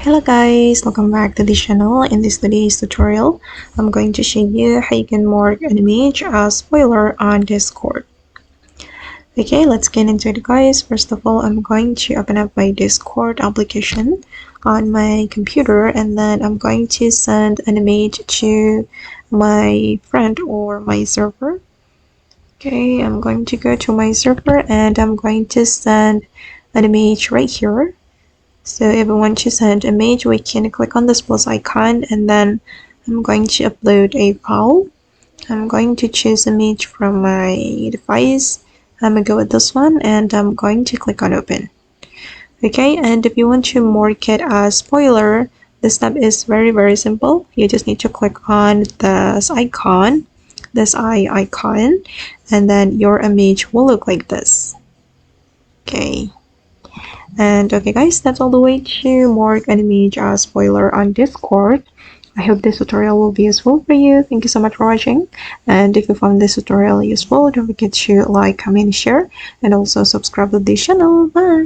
Hello guys, welcome back to the channel. In this today's tutorial, I'm going to show you how you can mark an image as spoiler on Discord. Okay, let's get into it guys. First of all, I'm going to open up my Discord application on my computer, and then I'm going to send an image to my friend or my server. Okay, I'm going to go to my server and I'm going to send an image right here. So if we want to send an image, we can click on this plus icon, and then I'm going to upload a file. I'm going to choose image from my device. I'm gonna go with this one, and I'm going to click on open. Okay, and if you want to mark it as spoiler, this step is very simple. You just need to click on this icon, this eye icon, and then your image will look like this. Okay. And okay guys, that's all the way to mark an image as spoiler on Discord. I hope this tutorial will be useful for you. Thank you so much for watching. And if you found this tutorial useful, don't forget to like, comment, share, and also subscribe to the channel. Bye!